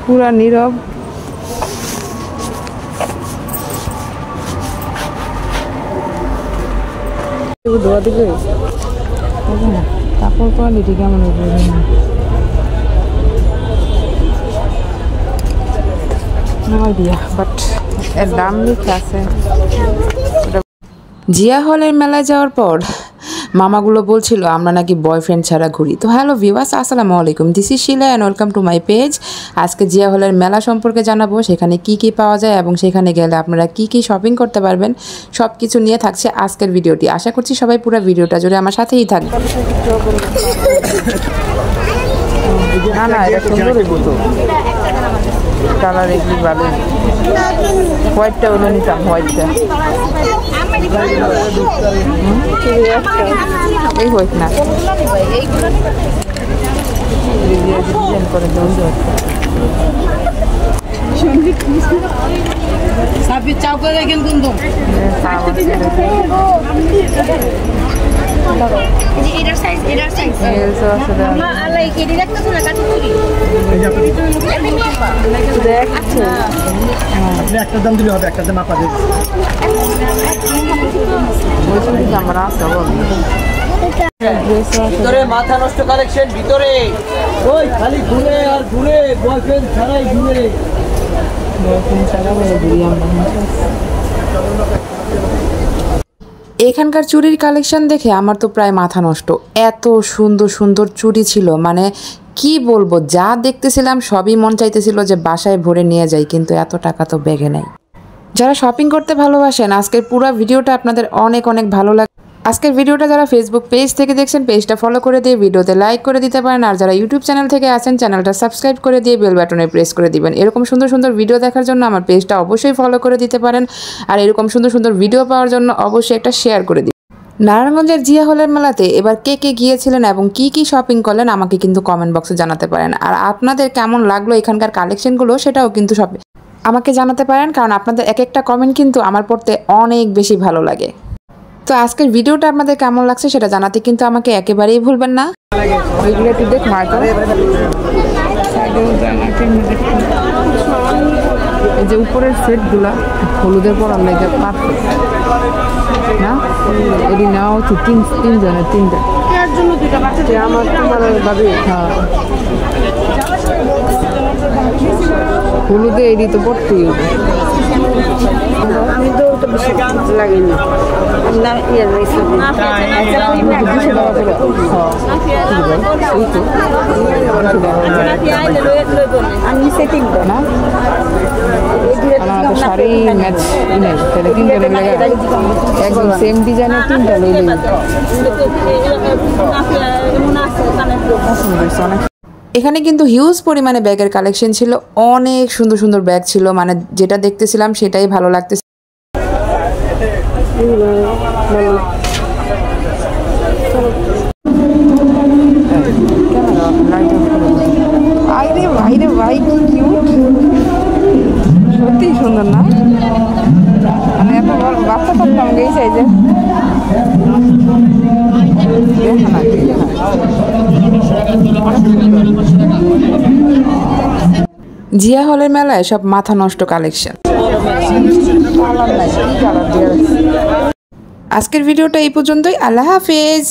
পুরা নীরব। ধোয়া দিলে কাপড় কোয়ালিটি কেমন হবে আইডিয়া, বাট এর দাম লিখে আছে। জিয়া হলের মেলায় যাওয়ার পর মামাগুলো বলছিল আমরা নাকি বয়ফ্রেন্ড ছাড়া ঘুরি। তো হ্যালো ভিউয়ার্স, আসসালামু আলাইকুম, this is Shila and welcome to my page. আজকে জিয়া হলের মেলা সম্পর্কে জানাবো, সেখানে কি কি পাওয়া যায় এবং সেখানে গেলে আপনারা কি কি শপিং করতে পারবেন, সব কিছু নিয়ে থাকছে আজকের ভিডিওটি। আশা করছি সবাই পুরো ভিডিওটা জুড়ে আমার সাথেই থাকবে। না না, এটা সুন্দরই বলতো, কালার এগুলি ভালো। হোয়াইটটা হলো নিতাম, হোয়াইটটা এই হোয়াইট না, ডিজাইন করে চাও করে দেখেন কিন্তু একটা দাম দিলে হবে, একটা দাম আপনাদের ভিতরে মাথা নষ্ট কালেকশন, ভিতরে ওই খালি ঘুরে আর ঘুরে, বয়ফ্রেন্ড ছাড়াই ঘুরে। এখানকার চুড়ির কালেকশন দেখে আমার তো প্রায় মাথা নষ্ট। এত সুন্দর সুন্দর চুড়ি ছিল, মানে কি বলবো, যা দেখতেছিলাম সবই মন চাইতেছিল যে বাসায় ভরে নিয়ে যাই, কিন্তু এত টাকা তো ব্যাগে নাই। যারা শপিং করতে ভালোবাসেন, আজকের পুরো ভিডিওটা আপনাদের অনেক অনেক ভালো লাগে। আজকের ভিডিওটা যারা ফেসবুক পেজ থেকে দেখছেন, পেজটা ফলো করে দিয়ে ভিডিওতে লাইক করে দিতে পারেন। আর যারা ইউটিউব চ্যানেল থেকে আছেন, চ্যানেলটা সাবস্ক্রাইব করে দিয়ে বেল বাটনে প্রেস করে দিবেন। এরকম সুন্দর সুন্দর ভিডিও দেখার জন্য আমার পেজটা অবশ্যই ফলো করে দিতে পারেন। আর এরকম সুন্দর সুন্দর ভিডিও পাওয়ার জন্য অবশ্যই একটা শেয়ার করে দিন। নারায়ণগঞ্জের জিয়া হলের মেলাতে এবার কে কে গিয়েছিলেন এবং কি কি শপিং করলেন আমাকে কিন্তু কমেন্ট বক্সে জানাতে পারেন। আর আপনাদের কেমন লাগলো এখানকার কালেকশনগুলো, সেটাও কিন্তু সব আমাকে জানাতে পারেন, কারণ আপনাদের এক একটা কমেন্ট কিন্তু আমার পড়তে অনেক বেশি ভালো লাগে। তো আজকের ভিডিওটা আপনাদের কেমন লাগছে সেটা জানাতে কিন্তু আমাকে একেবারেই ভুলবেন না। ওইগুলো একটু দেখ মার্কেট, এই যে উপরের সেটগুলা হলুদের পরার লাগে পারফেক্ট না, এটি নেওয়া হচ্ছে তিনজনের তিনটা আমার তোমার ভাবি। হ্যাঁ, হলুদে এটি তো পড়তেই হবে। আমি তো লাগেনি শাড়ি ম্যাচ নেই, তাহলে তিনজনের লাগে একদম সেম ডিজাইনের তিনটা লইলে অনেক। এখানে কিন্তু হিউজ পরিমাণে ব্যাগের কালেকশন ছিল, অনেক সুন্দর সুন্দর ব্যাগ ছিল, মানে যেটা দেখতেছিলাম সেটাই ভালো লাগতেছে। সত্যি সুন্দর না, মানে এত বাচ্চা থাকতাম গেছে যে জিয়া হলের মেলায় সব মাথা নষ্ট কালেকশন। আজকের ভিডিওটা এই পর্যন্তই। আল্লাহ হাফেজ।